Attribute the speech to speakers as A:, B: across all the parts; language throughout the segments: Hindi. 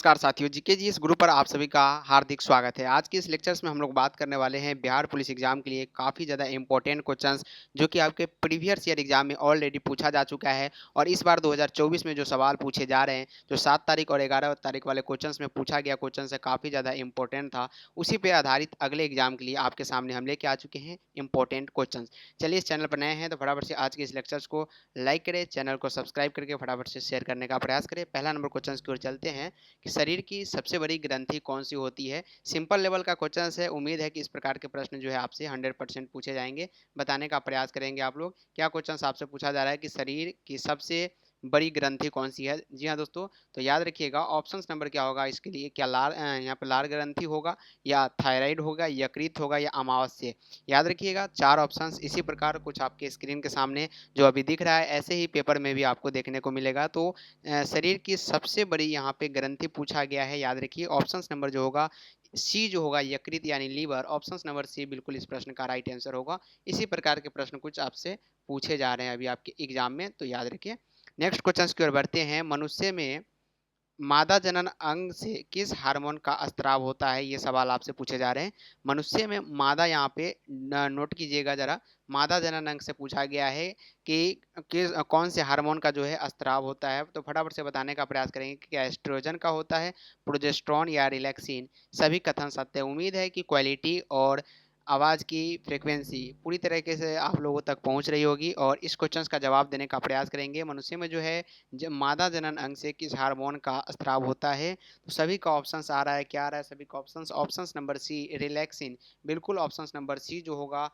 A: नमस्कार साथियों, जीके जी इस ग्रुप पर आप सभी का हार्दिक स्वागत है। आज के इस लेक्चर्स में हम लोग बात करने वाले हैं बिहार पुलिस एग्जाम के लिए काफ़ी ज़्यादा इंपॉर्टेंट क्वेश्चंस जो कि आपके प्रीवियस ईयर एग्जाम में ऑलरेडी पूछा जा चुका है। और इस बार 2024 में जो सवाल पूछे जा रहे हैं, जो 7 तारीख और 11 तारीख वाले क्वेश्चंस में पूछा गया क्वेश्चन है काफ़ी ज़्यादा इंपॉर्टेंट था। उसी पे आधारित अगले एग्जाम के लिए आपके सामने हम लेके आ चुके हैं इंपॉर्टेंट क्वेश्चन। चलिए, इस चैनल पर नए हैं तो फटाफट से आज के इस लेक्चर्स को लाइक करें, चैनल को सब्सक्राइब करके फटाफट से शेयर करने का प्रयास करें। पहला नंबर क्वेश्चन की ओर चलते हैं कि शरीर की सबसे बड़ी ग्रंथि कौन सी होती है। सिंपल लेवल का क्वेश्चन है, उम्मीद है कि इस प्रकार के प्रश्न जो है आपसे 100% पूछे जाएंगे। बताने का प्रयास करेंगे आप लोग क्या क्वेश्चन आपसे पूछा जा रहा है कि शरीर की सबसे बड़ी ग्रंथि कौन सी है। जी हाँ दोस्तों, तो याद रखिएगा ऑप्शंस नंबर क्या होगा इसके लिए, क्या लार यहाँ पर लार ग्रंथि होगा, या थायराइड होगा, यकृत होगा, या अमावस्या। याद रखिएगा 4 ऑप्शंस इसी प्रकार कुछ आपके स्क्रीन के सामने जो अभी दिख रहा है ऐसे ही पेपर में भी आपको देखने को मिलेगा। तो शरीर की सबसे बड़ी यहाँ पे ग्रंथि पूछा गया है। याद रखिए ऑप्शंस नंबर जो होगा सी जो होगा यकृत यानी लीवर, ऑप्शंस नंबर सी बिल्कुल इस प्रश्न का राइट आंसर होगा। इसी प्रकार के प्रश्न कुछ आपसे पूछे जा रहे हैं अभी आपके एग्जाम में, तो याद रखिए। नेक्स्ट क्वेश्चन की ओर बढ़ते हैं। मनुष्य में मादा जनन अंग से किस हार्मोन का स्त्राव होता है, ये सवाल आपसे पूछे जा रहे हैं। मनुष्य में मादा, यहाँ पे नोट कीजिएगा जरा, मादा जनन अंग से पूछा गया है कि किस कौन से हार्मोन का जो है स्त्राव होता है। तो फटाफट से बताने का प्रयास करेंगे कि क्या एस्ट्रोजन का होता है, प्रोजेस्टेरोन या रिलैक्सिन। सभी कथन सत्य है। उम्मीद है कि क्वालिटी और आवाज़ की फ्रीक्वेंसी पूरी तरीके से आप लोगों तक पहुंच रही होगी और इस क्वेश्चन का जवाब देने का प्रयास करेंगे। मनुष्य में जो है जब मादा जनन अंग से किस हार्मोन का स्त्राव होता है, तो सभी का ऑप्शंस आ रहा है। क्या आ रहा है सभी का options? Options number C relaxin, बिल्कुल ऑप्शंस नंबर सी जो होगा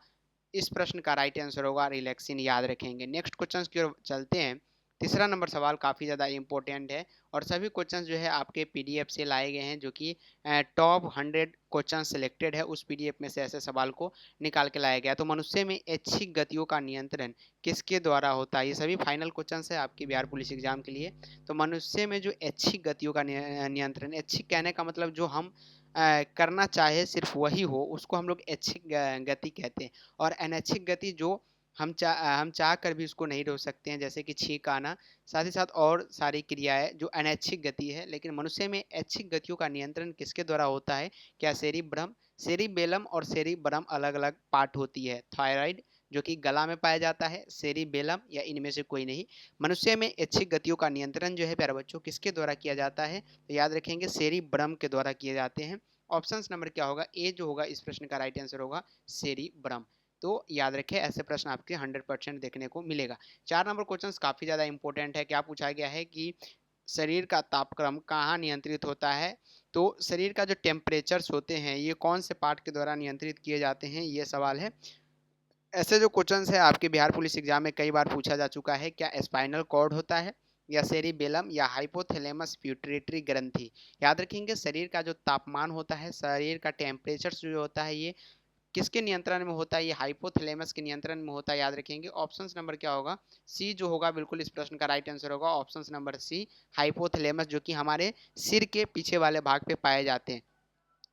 A: इस प्रश्न का राइट आंसर होगा रिलैक्सिन। याद रखेंगे। नेक्स्ट क्वेश्चन की ओर चलते हैं। तीसरा नंबर सवाल काफ़ी ज़्यादा इंपॉर्टेंट है और सभी क्वेश्चन जो है आपके पीडीएफ से लाए गए हैं, जो कि टॉप 100 क्वेश्चन सिलेक्टेड है उस पीडीएफ में से ऐसे सवाल को निकाल के लाया गया। तो मनुष्य में ऐच्छिक गतियों का नियंत्रण किसके द्वारा होता है? ये सभी फाइनल क्वेश्चन है आपके बिहार पुलिस एग्जाम के लिए। तो मनुष्य में जो ऐच्छिक गतियों का नियंत्रण, ऐच्छिक कहने का मतलब जो हम करना चाहे सिर्फ वही हो, उसको हम लोग ऐच्छिक गति कहते हैं। और अनैच्छिक गति जो हम चाह कर भी उसको नहीं रोक सकते हैं, जैसे कि छींक आना, साथ ही साथ और सारी क्रियाएं जो अनैच्छिक गति है। लेकिन मनुष्य में ऐच्छिक गतियों का नियंत्रण किसके द्वारा होता है? क्या सेरिब्रम, सेरिबेलम और सेरिब्रम अलग अलग पार्ट होती है। थायराइड जो कि गला में पाया जाता है, सेरिबेलम या इनमें से कोई नहीं। मनुष्य में ऐच्छिक गतियों का नियंत्रण जो है प्यारे बच्चों किसके द्वारा किया जाता है? तो याद रखेंगे सेरिब्रम के द्वारा किए जाते हैं। ऑप्शंस नंबर क्या होगा? ए जो होगा इस प्रश्न का राइट आंसर होगा सेरिब्रम। तो याद रखें ऐसे प्रश्न आपके 100% देखने को मिलेगा। 4 नंबर क्वेश्चन काफ़ी ज़्यादा इंपॉर्टेंट है। क्या पूछा गया है कि शरीर का तापक्रम कहाँ नियंत्रित होता है? तो शरीर का जो टेम्परेचर्स होते हैं ये कौन से पार्ट के द्वारा नियंत्रित किए जाते हैं, ये सवाल है। ऐसे जो क्वेश्चन है आपके बिहार पुलिस एग्जाम में कई बार पूछा जा चुका है। क्या स्पाइनल कॉर्ड होता है, या सेरिबेलम, या हाइपोथैलेमस प्यूटरेटरी ग्रंथि। याद रखेंगे शरीर का जो तापमान होता है, शरीर का टेम्परेचर जो होता है, ये किसके नियंत्रण में होता है? ये हाइपोथैलेमस के नियंत्रण में होता है। याद रखेंगे ऑप्शंस नंबर क्या होगा? सी जो होगा बिल्कुल इस प्रश्न का राइट आंसर होगा ऑप्शंस नंबर सी हाइपोथैलेमस, जो कि हमारे सिर के पीछे वाले भाग पे पाए जाते हैं।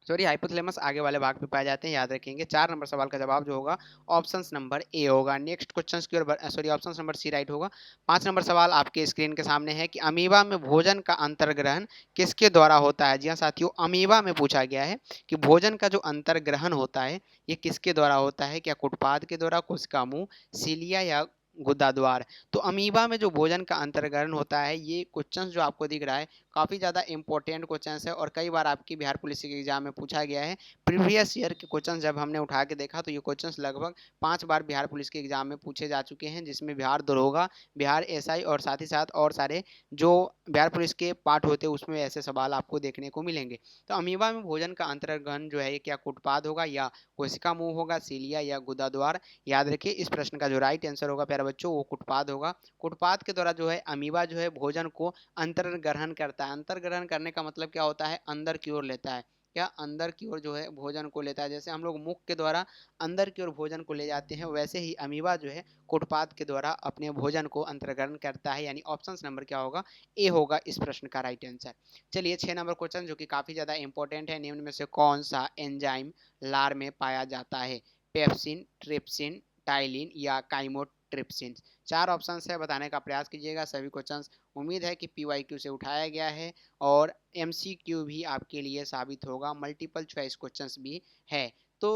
A: सॉरी, हाइपोथैलेमस आगे वाले भाग पे पाए जाते हैं। याद रखेंगे 4 नंबर सवाल का जवाब जो होगा ऑप्शंस नंबर ए होगा। नेक्स्ट क्वेश्चन की ओर sorry, options number C right होगा। 5 नंबर सवाल आपके स्क्रीन के सामने है कि अमीबा में भोजन का अंतर्ग्रहण किसके द्वारा होता है। जी हाँ साथियों, अमीबा में पूछा गया है कि भोजन का जो अंतर्ग्रहण होता है ये किसके द्वारा होता है। क्या कुटपाद के द्वारा, कोशिका मुंह, सीलिया, या गुदा द्वार। तो अमीबा में जो भोजन का अंतर्ग्रहण होता है, ये क्वेश्चन जो आपको दिख रहा है काफ़ी ज़्यादा इंपॉर्टेंट क्वेश्चन है और कई बार आपकी बिहार पुलिस के एग्जाम में पूछा गया है। प्रीवियस ईयर के क्वेश्चन जब हमने उठा के देखा तो ये क्वेश्चन लगभग 5 बार बिहार पुलिस के एग्जाम में पूछे जा चुके हैं, जिसमें बिहार दरोगा, बिहार एसआई और साथ ही साथ और सारे जो बिहार पुलिस के पार्ट होते हैं उसमें ऐसे सवाल आपको देखने को मिलेंगे। तो अमीबा में भोजन का अंतर्ग्रहण जो है ये क्या कुटपाद होगा, या कोशिका मुंह होगा, सीलिया, या गुदा द्वार। याद रखिए इस प्रश्न का जो राइट आंसर होगा प्यारे बच्चों वो कुटपाद होगा। कुटपाद के द्वारा जो है अमीबा जो है भोजन को अंतर्ग्रहण करता है। अंतर्ग्रहण करने का मतलब क्या होता है? अंदर की ओर लेता है। क्या अंदर की ओर जो है भोजन को लेता है। जैसे हम लोग मुख के द्वारा अंदर की ओर भोजन को ले जाते हैं, वैसे ही अमीबा जो है कुटपाद के द्वारा अपने भोजन को अंतर्ग्रहण करता है। यानी ऑप्शन नंबर क्या होगा? ए होगा इस प्रश्न का राइट आंसर। चलिए 6 नंबर क्वेश्चन जो कि काफी ज्यादा इंपॉर्टेंट है। निम्न में से कौन सा एंजाइम लार में पाया जाता है? पेप्सिन, ट्रिप्सिन, टाइलिन, या काइमोट ट्रिप्सिन। 4 ऑप्शंस है, बताने का प्रयास कीजिएगा सभी क्वेश्चंस। उम्मीद है कि पीवाईक्यू से उठाया गया है और एमसीक्यू भी आपके लिए साबित होगा, मल्टीपल चॉइस क्वेश्चंस भी है। तो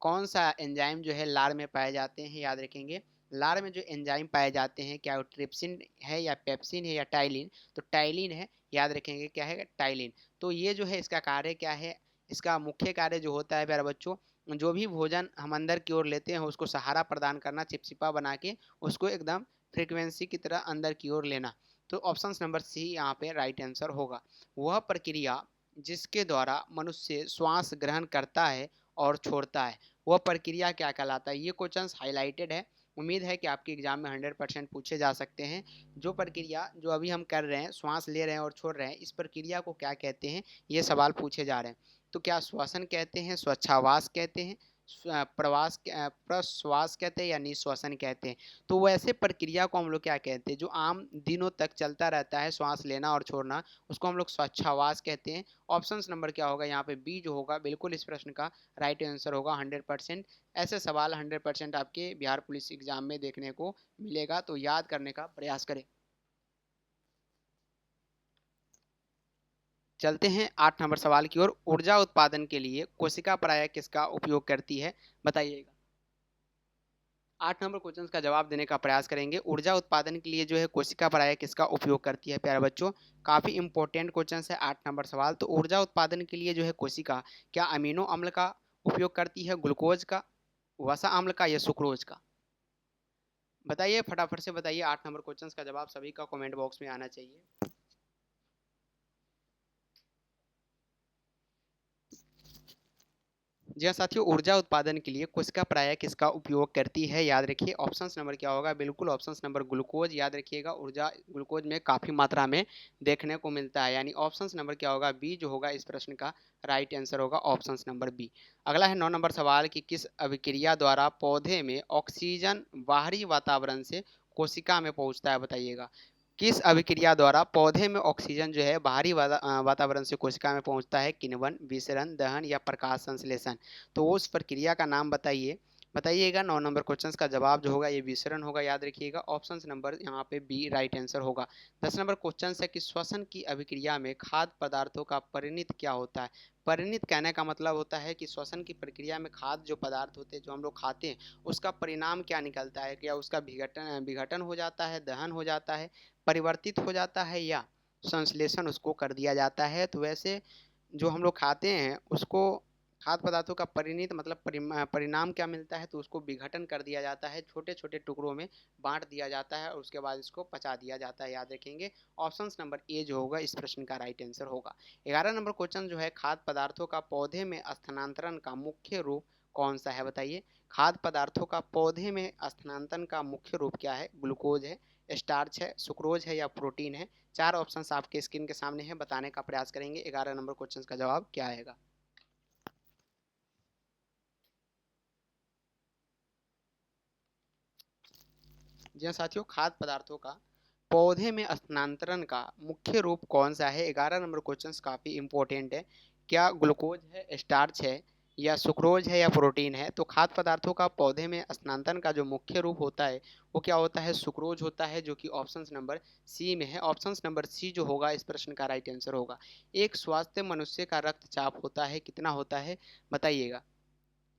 A: कौन सा एंजाइम जो है लार में पाए जाते हैं, याद रखेंगे। लार में जो एंजाइम पाए जाते हैं, क्या वो ट्रिप्सिन है या पेप्सिन है या टाइलिन? तो टाइलिन है, याद रखेंगे क्या है, टाइलिन। तो ये जो है इसका कार्य क्या है, इसका मुख्य कार्य जो होता है प्यारे बच्चों, जो भी भोजन हम अंदर की ओर लेते हैं उसको सहारा प्रदान करना, चिपचिपा बना के उसको एकदम फ्रीक्वेंसी की तरह अंदर की ओर लेना। तो ऑप्शन नंबर सी यहाँ पे राइट आंसर होगा। वह प्रक्रिया जिसके द्वारा मनुष्य श्वास ग्रहण करता है और छोड़ता है, वह प्रक्रिया क्या कहलाता है? ये क्वेश्चंस हाईलाइटेड है, उम्मीद है कि आपके एग्जाम में 100% पूछे जा सकते हैं। जो प्रक्रिया जो अभी हम कर रहे हैं, श्वास ले रहे हैं और छोड़ रहे हैं, इस प्रक्रिया को क्या कहते हैं, ये सवाल पूछे जा रहे हैं। तो क्या श्वसन कहते हैं, स्वच्छावास कहते हैं, प्रश्वास कहते हैं या निश्वसन कहते हैं? तो वैसे प्रक्रिया को हम लोग क्या कहते हैं, जो आम दिनों तक चलता रहता है, श्वास लेना और छोड़ना, उसको हम लोग स्वच्छावास कहते हैं। ऑप्शन नंबर क्या होगा यहाँ पे, बी जो होगा बिल्कुल इस प्रश्न का राइट आंसर होगा 100%। ऐसे सवाल 100% आपके बिहार पुलिस एग्जाम में देखने को मिलेगा, तो याद करने का प्रयास करें। चलते हैं 8 नंबर सवाल की ओर। ऊर्जा उत्पादन के लिए कोशिका प्राय किसका उपयोग करती है, बताइएगा। 8 नंबर क्वेश्चन का जवाब देने का प्रयास करेंगे। ऊर्जा उत्पादन के लिए जो है कोशिका प्राय किसका उपयोग करती है प्यारे बच्चों? काफ़ी इंपॉर्टेंट क्वेश्चन है 8 नंबर सवाल। तो ऊर्जा उत्पादन के लिए जो है कोशिका क्या अमीनो अम्ल का उपयोग करती है, ग्लूकोज का, वसा अम्ल का या सुक्रोज का? बताइए, फटाफट से बताइए। 8 नंबर क्वेश्चन का जवाब सभी का कमेंट बॉक्स में आना चाहिए। जी हाँ साथियों, ऊर्जा उत्पादन के लिए कोशिका प्राय किसका उपयोग करती है, याद रखिए। ऑप्शन नंबर क्या होगा, बिल्कुल ऑप्शन नंबर ग्लूकोज, याद रखिएगा। ऊर्जा ग्लूकोज में काफ़ी मात्रा में देखने को मिलता है, यानी ऑप्शन नंबर क्या होगा, बी जो होगा इस प्रश्न का राइट आंसर होगा, ऑप्शन नंबर बी। अगला है 9 नंबर सवाल कि किस अभिक्रिया द्वारा पौधे में ऑक्सीजन बाहरी वातावरण से कोशिका में पहुंचता है, बताइएगा। किस अभिक्रिया द्वारा पौधे में ऑक्सीजन जो है बाहरी वातावरण से कोशिका में पहुंचता है, किण्वन, विसरण, दहन या प्रकाश संश्लेषण? तो उस प्रक्रिया का नाम बताइए, बताइएगा। 9 नंबर क्वेश्चन का जवाब जो होगा ये विसरण होगा, याद रखिएगा। ऑप्शन नंबर यहाँ पे बी राइट आंसर होगा। 10 नंबर क्वेश्चन है कि श्वसन की अभिक्रिया में खाद्य पदार्थों का परिणित क्या होता है? परिणित कहने का मतलब होता है कि श्वसन की प्रक्रिया में खाद्य जो पदार्थ होते हैं, जो हम लोग खाते हैं, उसका परिणाम क्या निकलता है? क्या उसका विघटन हो जाता है, दहन हो जाता है, परिवर्तित हो जाता है, या संश्लेषण उसको कर दिया जाता है? तो वैसे जो हम लोग खाते हैं उसको, खाद्य पदार्थों का परिणित मतलब परिणाम क्या मिलता है, तो उसको विघटन कर दिया जाता है, छोटे छोटे टुकड़ों में बांट दिया जाता है और उसके बाद इसको पचा दिया जाता है, याद रखेंगे। ऑप्शन नंबर ए जो होगा इस प्रश्न का राइट आंसर होगा। 11 नंबर क्वेश्चन जो है, खाद्य पदार्थों का पौधे में स्थानांतरण का मुख्य रूप कौन सा है, बताइए। खाद्य पदार्थों का पौधे में स्थानांतरण का मुख्य रूप क्या है? ग्लूकोज है, स्टार्च है, सुक्रोज है या प्रोटीन है? 4 ऑप्शंस आपके स्क्रीन के सामने है, बताने का प्रयास करेंगे 11 नंबर क्वेश्चन का जवाब क्या आएगा। जी हाँ साथियों, खाद्य पदार्थों का पौधे में स्थानांतरण का मुख्य रूप कौन सा है? 11 नंबर क्वेश्चन काफ़ी इंपॉर्टेंट है। क्या ग्लूकोज है, स्टार्च है या सुक्रोज है या प्रोटीन है? तो खाद्य पदार्थों का पौधे में स्थानांतरण का जो मुख्य रूप होता है वो क्या होता है? सुक्रोज होता है, जो कि ऑप्शन नंबर सी में है। ऑप्शन नंबर सी जो होगा इस प्रश्न का राइट आंसर होगा। एक स्वस्थ मनुष्य का रक्तचाप होता है, कितना होता है, बताइएगा।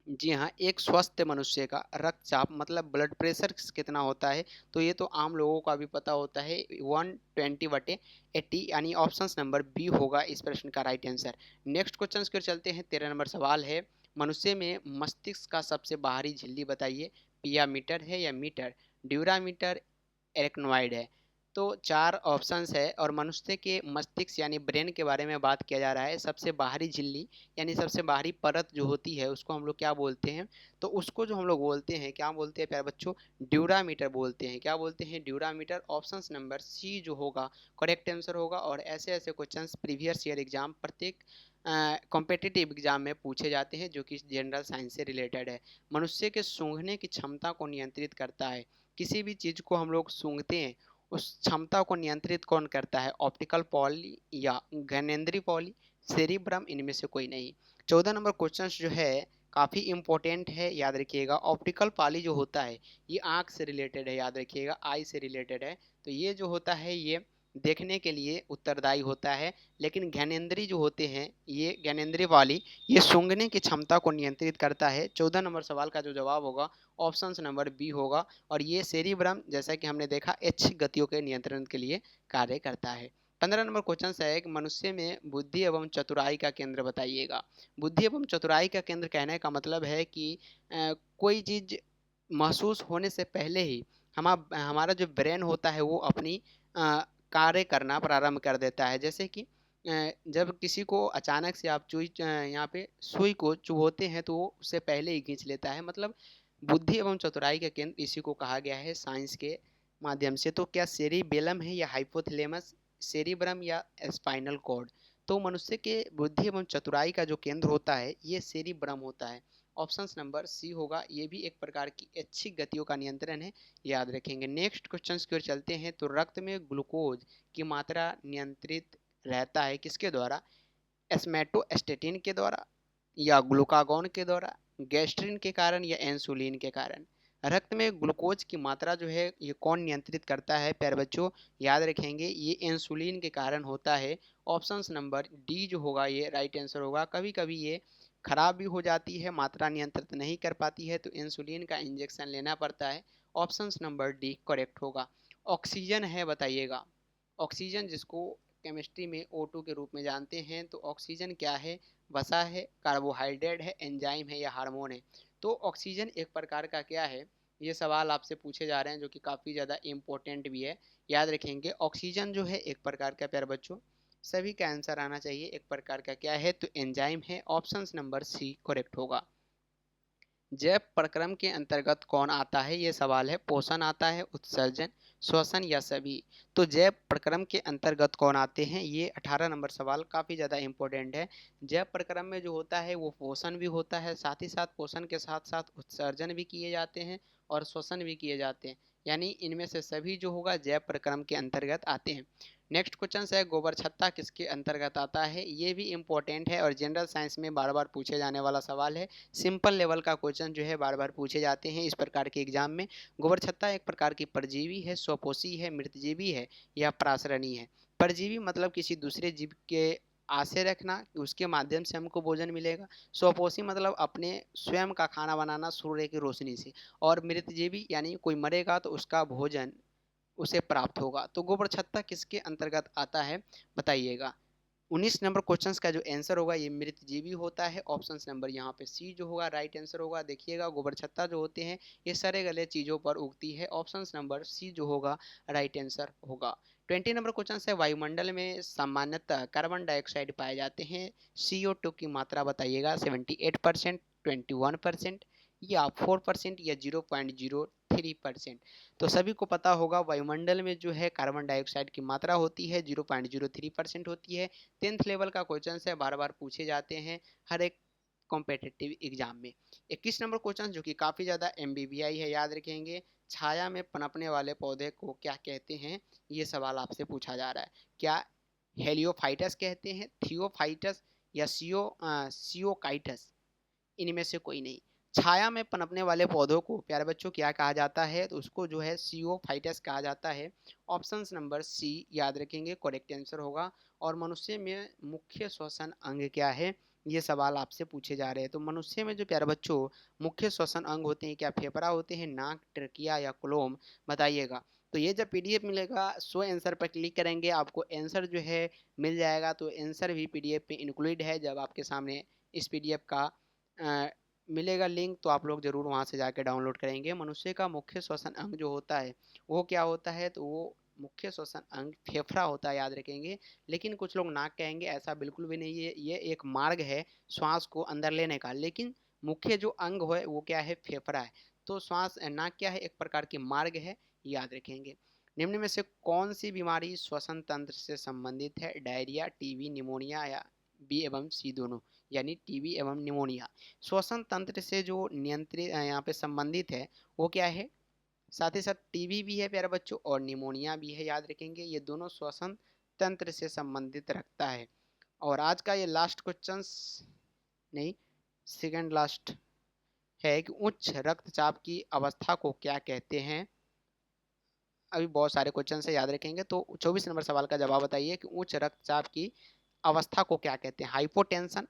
A: जी हाँ, एक स्वस्थ मनुष्य का रक्तचाप मतलब ब्लड प्रेशर कितना होता है? तो ये तो आम लोगों को भी पता होता है, 120/80, यानी ऑप्शन नंबर बी होगा इस प्रश्न का राइट आंसर। नेक्स्ट क्वेश्चन की ओर चलते हैं। 13 नंबर सवाल है, मनुष्य में मस्तिष्क का सबसे बाहरी झिल्ली बताइए। पिया मीटर है या मीटर, ड्यूरामीटर, एरेक्नोइड है? तो 4 ऑप्शंस है और मनुष्य के मस्तिष्क यानी ब्रेन के बारे में बात किया जा रहा है। सबसे बाहरी झिल्ली यानी सबसे बाहरी परत जो होती है उसको हम लोग क्या बोलते हैं? तो उसको जो हम लोग बोलते हैं, क्या बोलते हैं प्यारे बच्चों? ड्यूरामीटर बोलते हैं। क्या बोलते हैं? ड्यूरामीटर। ऑप्शन नंबर सी जो होगा करेक्ट आंसर होगा। और ऐसे ऐसे क्वेश्चंस प्रीवियस ईयर एग्जाम प्रत्येक कॉम्पिटिटिव एग्जाम में पूछे जाते हैं जो कि जनरल साइंस से रिलेटेड है। मनुष्य के सूंघने की क्षमता को नियंत्रित करता है, किसी भी चीज़ को हम लोग सूंघते हैं उस क्षमता को नियंत्रित कौन करता है? ऑप्टिकल पॉली या घनेन्द्रीय पॉली, सेरिब्रम, इनमें से कोई नहीं। 14 नंबर क्वेश्चन जो है काफ़ी इम्पोर्टेंट है, याद रखिएगा। ऑप्टिकल पाली जो होता है ये आँख से रिलेटेड है, याद रखिएगा, आई से रिलेटेड है। तो ये जो होता है ये देखने के लिए उत्तरदायी होता है, लेकिन ज्ञानेंद्रिय जो होते हैं ये ज्ञानेंद्रिय वाली ये सूंघने की क्षमता को नियंत्रित करता है। 14 नंबर सवाल का जो जवाब होगा ऑप्शन नंबर बी होगा। और ये सेरिब्रम, जैसा कि हमने देखा, ऐच्छिक गतियों के नियंत्रण के लिए कार्य करता है। 15 नंबर क्वेश्चन है कि मनुष्य में बुद्धि एवं चतुराई का केंद्र बताइएगा। बुद्धि एवं चतुराई का केंद्र कहने का मतलब है कि कोई चीज़ महसूस होने से पहले ही हमारा जो ब्रेन होता है वो अपनी कार्य करना प्रारंभ कर देता है। जैसे कि जब किसी को अचानक से आप यहाँ पे सुई को चुभोते हैं तो वो उससे पहले ही खींच लेता है। मतलब बुद्धि एवं चतुराई का केंद्र इसी को कहा गया है साइंस के माध्यम से। तो क्या सेरिबेलम है या हाइपोथैलेमस, सेरिब्रम या स्पाइनल कॉर्ड? तो मनुष्य के बुद्धि एवं चतुराई का जो केंद्र होता है ये सेरिब्रम होता है। ऑप्शन नंबर सी होगा। ये भी एक प्रकार की ऐच्छिक गतियों का नियंत्रण है, याद रखेंगे। नेक्स्ट क्वेश्चन की ओर चलते हैं। तो रक्त में ग्लूकोज की मात्रा नियंत्रित रहता है किसके द्वारा? एस्मेटोस्टेटिन के द्वारा या ग्लूकागॉन के द्वारा, गैस्ट्रिन के कारण या इंसुलिन के कारण? रक्त में ग्लूकोज की मात्रा जो है ये कौन नियंत्रित करता है प्यारे बच्चों? याद रखेंगे ये इंसुलिन के कारण होता है। ऑप्शन नंबर डी जो होगा ये राइट आंसर होगा। कभी कभी ये खराब भी हो जाती है, मात्रा नियंत्रित नहीं कर पाती है, तो इंसुलिन का इंजेक्शन लेना पड़ता है। ऑप्शन नंबर डी करेक्ट होगा। ऑक्सीजन है, बताइएगा। ऑक्सीजन जिसको केमिस्ट्री में O2 के रूप में जानते हैं, तो ऑक्सीजन क्या है? वसा है, कार्बोहाइड्रेट है, एंजाइम है या हार्मोन है? तो ऑक्सीजन एक प्रकार का क्या है? ये सवाल आपसे पूछे जा रहे हैं जो कि काफ़ी ज़्यादा इम्पोर्टेंट भी है, याद रखेंगे। ऑक्सीजन जो है एक प्रकार का, प्यारे बच्चों सभी का आंसर आना चाहिए, एक प्रकार का क्या है? तो एंजाइम है। ऑप्शन नंबर सी करेक्ट होगा। जैव प्रक्रम के अंतर्गत कौन आता है? ये सवाल है। पोषण आता है, उत्सर्जन, श्वसन या सभी? तो जैव प्रक्रम के अंतर्गत कौन आते हैं? ये 18 नंबर सवाल काफ़ी ज़्यादा इंपॉर्टेंट है। जैव प्रक्रम में जो होता है वो पोषण भी होता है, साथ ही साथ पोषण के साथ साथ उत्सर्जन भी किए जाते हैं और श्वसन भी किए जाते हैं, यानी इनमें से सभी जो होगा जैव प्रक्रम के अंतर्गत आते हैं। नेक्स्ट क्वेश्चन है गोबर छत्ता किसके अंतर्गत आता है? ये भी इंपॉर्टेंट है और जनरल साइंस में बार बार पूछे जाने वाला सवाल है। सिंपल लेवल का क्वेश्चन जो है बार बार पूछे जाते हैं इस प्रकार के एग्जाम में। गोबर छत्ता एक प्रकार की परजीवी है, स्वपोषी है, मृतजीवी है या परासरणी है? परजीवी मतलब किसी दूसरे जीव के आशय रखना, उसके माध्यम से हमको भोजन मिलेगा। स्वपोषी मतलब अपने स्वयं का खाना बनाना सूर्य की रोशनी से। और मृतजीवी यानी कोई मरेगा तो उसका भोजन उसे प्राप्त होगा। तो गोबर छत्ता किसके अंतर्गत आता है, बताइएगा। 19 नंबर क्वेश्चन का जो आंसर होगा ये मृतजीवी होता है। ऑप्शन नंबर यहाँ पे सी जो होगा राइट आंसर होगा। देखिएगा गोबर छत्ता जो होते हैं ये सड़े गले चीज़ों पर उगती है। ऑप्शन नंबर सी जो होगा राइट आंसर होगा। 20 नंबर क्वेश्चन है वायुमंडल में सामान्यतः कार्बन डाइऑक्साइड पाए जाते हैं, CO2 की मात्रा बताइएगा। 78%, 21% या 4% या 0.03%? तो सभी को पता होगा वायुमंडल में जो है कार्बन डाइऑक्साइड की मात्रा होती है 0.03% होती है। 10th लेवल का क्वेश्चन है, बार बार पूछे जाते हैं हर एक कॉम्पिटिटिव एग्जाम में। 21 नंबर क्वेश्चन जो कि काफ़ी ज़्यादा MBBI है, याद रखेंगे। छाया में पनपने वाले पौधे को क्या कहते हैं? ये सवाल आपसे पूछा जा रहा है। क्या हेलियोफाइटस कहते हैं, थियोफाइटस या सियोकाइटस? इनमें से कोई नहीं। छाया में पनपने वाले पौधों को प्यारे बच्चों क्या कहा जाता है? तो उसको जो है सियोफाइटस कहा जाता है। ऑप्शन नंबर सी याद रखेंगे करेक्ट आंसर होगा। और मनुष्य में मुख्य श्वसन अंग क्या है? ये सवाल आपसे पूछे जा रहे हैं। तो मनुष्य में जो प्यारे बच्चों मुख्य श्वसन अंग होते हैं, क्या फेफड़ा होते हैं, नाक, ट्रकिया या कोलोम? बताइएगा। तो ये जब PDF मिलेगा सो आंसर पर क्लिक करेंगे आपको आंसर जो है मिल जाएगा। तो आंसर भी PDF पे इंक्लूड है। जब आपके सामने इस PDF का मिलेगा लिंक तो आप लोग ज़रूर वहाँ से जाके डाउनलोड करेंगे। मनुष्य का मुख्य श्वसन अंग जो होता है वो क्या होता है? तो वो मुख्य श्वसन अंग फेफड़ा होता है, याद रखेंगे। लेकिन कुछ लोग नाक कहेंगे, ऐसा बिल्कुल भी नहीं है। ये एक मार्ग है श्वास को अंदर लेने का, लेकिन मुख्य जो अंग है वो क्या है? फेफड़ा है। तो श्वास नाक क्या है? एक प्रकार की मार्ग है, याद रखेंगे। निम्न में से कौन सी बीमारी श्वसन तंत्र से संबंधित है? डायरिया, TB, निमोनिया या बी एवं सी दोनों, यानी TB एवं निमोनिया? श्वसन तंत्र से जो नियंत्रित यहाँ पे संबंधित है वो क्या है? साथ ही साथ TB भी है प्यारे बच्चों और निमोनिया भी है, याद रखेंगे। ये दोनों श्वसन तंत्र से संबंधित रखता है। और आज का ये लास्ट क्वेश्चन, नहीं, सेकंड लास्ट है कि उच्च रक्तचाप की अवस्था को क्या कहते हैं। अभी बहुत सारे क्वेश्चन से याद रखेंगे, तो 24 नंबर सवाल का जवाब बताइए कि उच्च रक्तचाप की अवस्था को क्या कहते हैं। हाइपोटेंशन,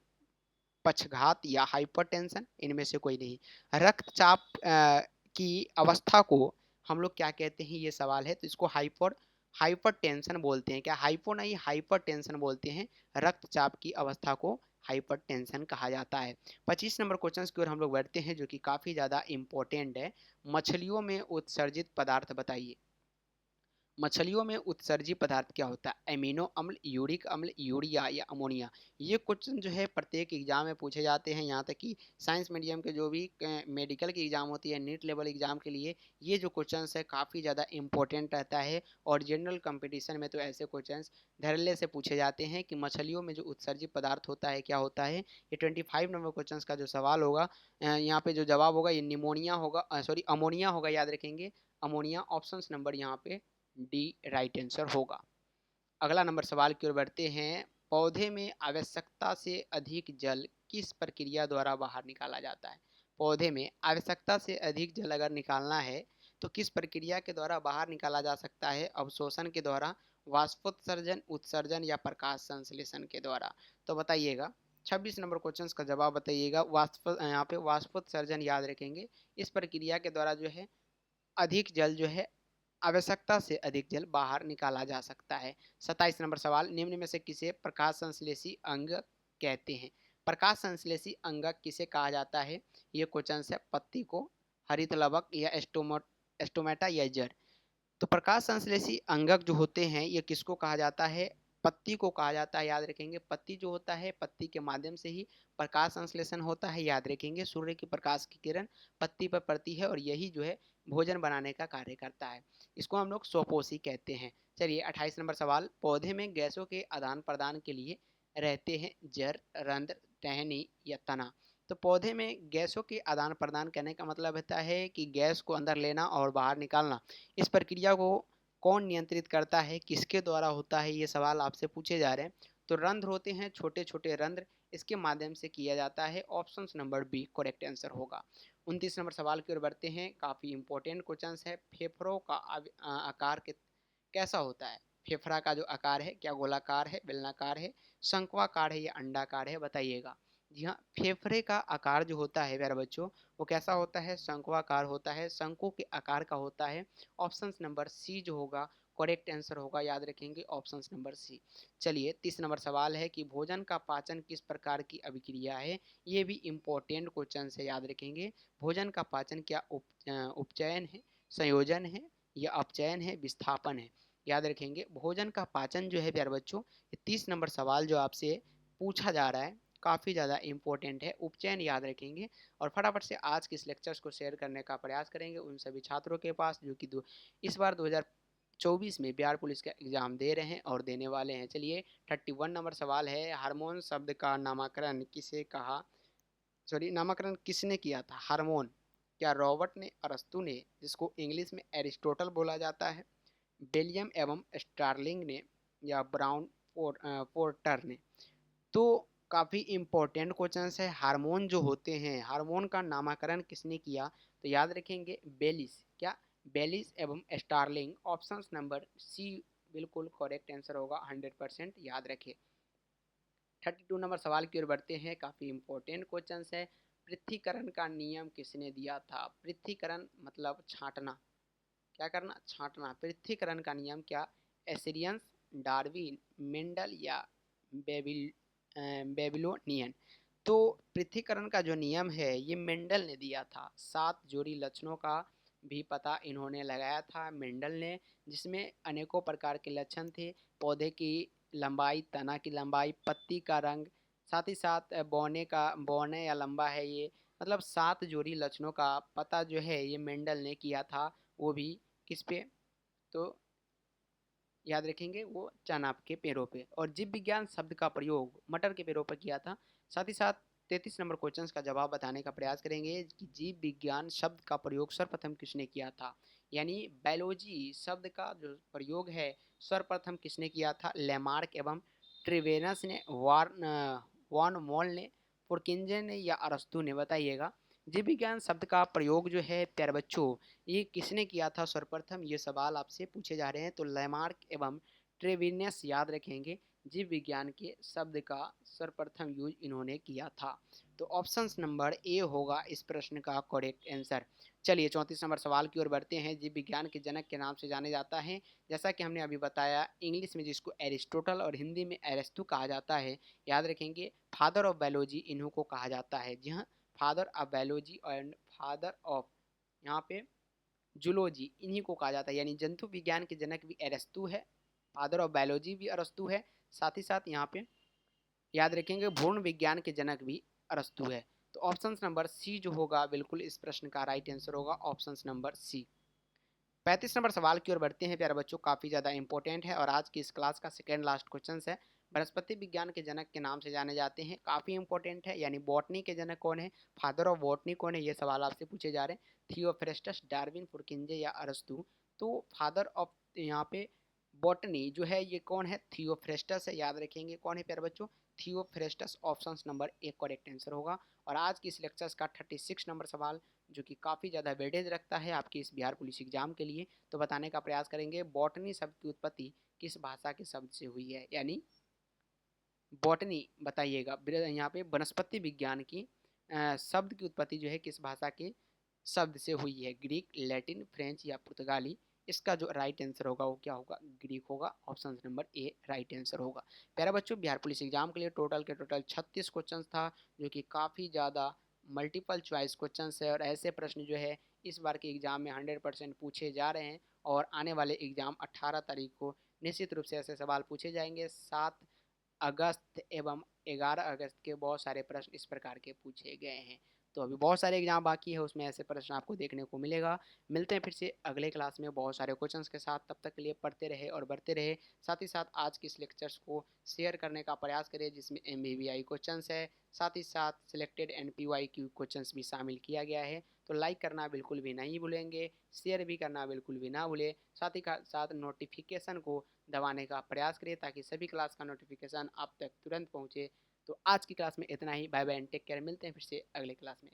A: पक्षघात या हाइपरटेंशन, इनमें से कोई नहीं। रक्तचाप की अवस्था को हम लोग क्या कहते हैं, ये सवाल है। तो इसको हाइपरटेंशन बोलते हैं। क्या हाइपो नहीं, हाइपरटेंशन बोलते हैं। रक्तचाप की अवस्था को हाइपरटेंशन कहा जाता है। 25 नंबर क्वेश्चन की ओर हम लोग बढ़ते हैं, जो कि काफी ज्यादा इंपॉर्टेंट है। मछलियों में उत्सर्जित पदार्थ बताइए। मछलियों में उत्सर्जित पदार्थ क्या होता है। एमिनो अम्ल, यूरिक अम्ल, यूरिया या अमोनिया। ये क्वेश्चन जो है प्रत्येक एग्जाम में पूछे जाते हैं। यहाँ तक कि साइंस मीडियम के जो भी मेडिकल की एग्जाम होती है, नीट लेवल एग्जाम के लिए ये जो क्वेश्चन है काफ़ी ज़्यादा इंपॉर्टेंट रहता है। और जनरल कंपटीशन में तो ऐसे क्वेश्चन धड़ल्ले से पूछे जाते हैं कि मछलियों में जो उत्सर्जित पदार्थ होता है क्या होता है। ये 25 नंबर क्वेश्चन का जो सवाल होगा, यहाँ पे जो जवाब होगा ये निमोनिया होगा, सॉरी अमोनिया होगा, याद रखेंगे अमोनिया। ऑप्शन नंबर यहाँ पे डी राइट आंसर होगा। अगला नंबर सवाल की ओर बढ़ते हैं। पौधे में आवश्यकता से अधिक जल किस प्रक्रिया द्वारा बाहर निकाला जाता है। पौधे में आवश्यकता से अधिक जल अगर निकालना है तो किस प्रक्रिया के द्वारा बाहर निकाला जा सकता है। अवशोषण के द्वारा, वाष्पोत्सर्जन, उत्सर्जन या प्रकाश संश्लेषण के द्वारा। तो बताइएगा 26 नंबर क्वेश्चन का जवाब बताइएगा। यहाँ पे वाष्पोत्सर्जन याद रखेंगे। इस प्रक्रिया के द्वारा जो है अधिक जल जो है, आवश्यकता से अधिक जल बाहर निकाला जा सकता है। 27 नंबर सवाल। निम्न में से किसे प्रकाश संश्लेषी अंग कहते हैं। प्रकाश संश्लेषी अंगक किसे कहा जाता है। ये क्वेश्चन है। पत्ती को, हरित लवक या एस्टोमेटा या जड़। तो प्रकाश संश्लेषी अंगक जो होते हैं ये किसको कहा जाता है। पत्ती को कहा जाता है। याद रखेंगे पत्ती जो होता है, पत्ती के माध्यम से ही प्रकाश संश्लेषण होता है। याद रखेंगे सूर्य की प्रकाश की किरण पत्ती पर पड़ती है और यही जो है भोजन बनाने का कार्य करता है। इसको हम लोग स्वपोषी कहते हैं। चलिए 28 नंबर सवाल। पौधे में गैसों के आदान प्रदान के लिए रहते हैं जड़, रंध्र, टहनी या तना। तो पौधे में गैसों के आदान प्रदान करने का मतलब होता है कि गैस को अंदर लेना और बाहर निकालना। इस प्रक्रिया को कौन नियंत्रित करता है, किसके द्वारा होता है, ये सवाल आपसे पूछे जा रहे हैं। तो रंध्र होते हैं, छोटे छोटे रंध्र, इसके माध्यम से किया जाता है। Option number B correct answer होगा। 29 नंबर सवाल की ओर बढ़ते हैं। काफ़ी इंपॉर्टेंट क्वेश्चन है। फेफड़ों का आकार कैसा होता है। फेफड़ा का जो आकार है क्या गोलाकार है, बेलनाकार है, शंक्वाकार है या अंडाकार है, बताइएगा। जी हाँ, फेफड़े का आकार जो होता है प्यारे बच्चों वो कैसा होता है, शंक्वाकार होता है, शंकु के आकार का होता है। ऑप्शन नंबर सी जो होगा करेक्ट आंसर होगा। याद रखेंगे ऑप्शन नंबर सी। चलिए 30 नंबर सवाल है कि भोजन का पाचन किस प्रकार की अभिक्रिया है। ये भी इम्पोर्टेंट क्वेश्चन है, याद रखेंगे। भोजन का पाचन क्या उपचयन है, संयोजन है या अपचयन है, विस्थापन है। याद रखेंगे भोजन का पाचन जो है प्यारे बच्चों, 30 नंबर सवाल जो आपसे पूछा जा रहा है काफ़ी ज़्यादा इंपॉर्टेंट है। उपचयन याद रखेंगे। और फटाफट से आज के इस लेक्चर्स को शेयर करने का प्रयास करेंगे उन सभी छात्रों के पास जो कि इस बार 2024 में बिहार पुलिस का एग्जाम दे रहे हैं और देने वाले हैं। चलिए 31 नंबर सवाल है। हार्मोन शब्द का नामकरण किसे कहा, सॉरी नामकरण किसने किया था। हार्मोन क्या रॉबर्ट ने, अरस्तु ने, जिसको इंग्लिश में एरिस्टोटल बोला जाता है, विलियम एवं स्टार्लिंग ने, या ब्राउन पोर्टर ने। तो काफ़ी इंपॉर्टेंट क्वेश्चन है। हार्मोन जो होते हैं, हार्मोन का नामकरण किसने किया। तो याद रखेंगे बेलिस, क्या बेलिस एवं स्टार्लिंग। ऑप्शन नंबर सी बिल्कुल करेक्ट आंसर होगा। 100% याद रखें। 32 नंबर सवाल की ओर बढ़ते हैं। काफ़ी इंपॉर्टेंट क्वेश्चन है। पृथ्वीकरण का नियम किसने दिया था। पृथ्वीकरण मतलब छांटना, क्या करना, छांटना। पृथ्वीकरण का नियम क्या, एसिरियंस, डार्विन, मेंडल या बेबिल बेबीलोनियन। तो पृथ्वीकरण का जो नियम है ये मेंडल ने दिया था। 7 जोड़ी लक्षणों का भी पता इन्होंने लगाया था मेंडल ने, जिसमें अनेकों प्रकार के लक्षण थे। पौधे की लंबाई, तना की लंबाई, पत्ती का रंग, साथ ही साथ बौने या लंबा है ये, मतलब 7 जोड़ी लक्षणों का पता जो है ये मेंडल ने किया था। वो भी किस पे, तो याद रखेंगे वो चना के पेड़ों पे। और जीव विज्ञान शब्द का प्रयोग मटर के पेड़ों पर किया था। साथ ही साथ 33 नंबर क्वेश्चन का जवाब बताने का प्रयास करेंगे कि जीव विज्ञान शब्द का प्रयोग सर्वप्रथम किसने किया था। यानी बायोलॉजी शब्द का जो प्रयोग है सर्वप्रथम किसने किया था। लेमार्क एवं ट्रिवेनस ने, वार्न वॉन मोल ने, पुरकिंजे ने या अरस्तु ने, बताइएगा। जीव विज्ञान शब्द का प्रयोग जो है प्यारे बच्चों, ये किसने किया था सर्वप्रथम, ये सवाल आपसे पूछे जा रहे हैं। तो लेमार्क एवं ट्रेविनियस याद रखेंगे, जीव विज्ञान के शब्द का सर्वप्रथम यूज इन्होंने किया था। तो ऑप्शन नंबर ए होगा इस प्रश्न का करेक्ट आंसर। चलिए 34 नंबर सवाल की ओर बढ़ते हैं। जीव विज्ञान के जनक के नाम से जाने जाता है, जैसा कि हमने अभी बताया, इंग्लिश में जिसको एरिस्टोटल और हिंदी में एरिस्तु कहा जाता है। याद रखेंगे, फादर ऑफ बायोलॉजी इन्हों को कहा जाता है। जी हाँ, father of biology and father of यहाँ पे जूलॉजी इन्हीं को कहा जाता है, यानी जंतु विज्ञान के जनक भी अरस्तु है, फादर ऑफ बायोलॉजी भी अरस्तु है, साथ ही साथ यहाँ पे याद रखेंगे भ्रूण विज्ञान के जनक भी अरस्तु है। तो ऑप्शन नंबर सी जो होगा बिल्कुल इस प्रश्न का राइट आंसर होगा, ऑप्शन नंबर सी। 35 नंबर सवाल की ओर बढ़ते हैं प्यारे बच्चों, काफ़ी ज़्यादा इंपॉर्टेंट है और आज की इस क्लास का सेकेंड लास्ट क्वेश्चन है। वनस्पति विज्ञान के जनक के नाम से जाने जाते हैं, काफ़ी इंपॉर्टेंट है, यानी बॉटनी के जनक कौन है, फादर ऑफ बॉटनी कौन है, ये सवाल आपसे पूछे जा रहे हैं। थियोफ्रेस्टस, डार्विन, फुर्किंजे या अरस्तु। तो फादर ऑफ यहाँ पे बॉटनी जो है ये कौन है, थियोफ्रेस्टस है। याद रखेंगे कौन है प्यारे बच्चों, Theophrastus, option number A correct answer होगा। और आज की इस लेक्चर्स का 36 नंबर सवाल जो कि काफ़ी ज़्यादा वेटेज रखता है आपकी इस बिहार पुलिस एग्जाम के लिए, तो बताने का प्रयास करेंगे बॉटनी शब्द की उत्पत्ति किस भाषा के शब्द से हुई है, यानी बॉटनी बताइएगा, यहाँ पे वनस्पति विज्ञान की शब्द की उत्पत्ति जो है किस भाषा के शब्द से हुई है, ग्रीक, लैटिन, फ्रेंच या पुर्तगाली। इसका जो राइट आंसर होगा वो क्या होगा, ग्रीक होगा, option number A right answer होगा। प्यारा बच्चों, बिहार पुलिस एग्जाम के लिए टोटल के टोटल 36 क्वेश्चन था, जो कि काफ़ी ज़्यादा मल्टीपल चॉइस क्वेश्चन है और ऐसे प्रश्न जो है इस बार के एग्जाम में 100% पूछे जा रहे हैं। और आने वाले एग्जाम 18 तारीख को निश्चित रूप से ऐसे सवाल पूछे जाएंगे। 7 अगस्त एवं 11 अगस्त के बहुत सारे प्रश्न इस प्रकार के पूछे गए हैं। तो अभी बहुत सारे एग्जाम बाकी है, उसमें ऐसे प्रश्न आपको देखने को मिलेगा। मिलते हैं फिर से अगले क्लास में बहुत सारे क्वेश्चंस के साथ, तब तक के लिए पढ़ते रहे और बढ़ते रहे। साथ ही साथ आज के इस लेक्चर्स को शेयर करने का प्रयास करें, जिसमें MBBI क्वेश्चंस है, साथ ही साथ सिलेक्टेड NPYQ क्वेश्चंस भी शामिल किया गया है। तो लाइक करना बिल्कुल भी नहीं भूलेंगे, शेयर भी करना बिल्कुल भी ना भूलें, साथ ही साथ नोटिफिकेशन को दबाने का प्रयास करिए ताकि सभी क्लास का नोटिफिकेशन आप तक तुरंत पहुँचे। तो आज की क्लास में इतना ही, bye bye and take care. मिलते हैं फिर से अगले क्लास में।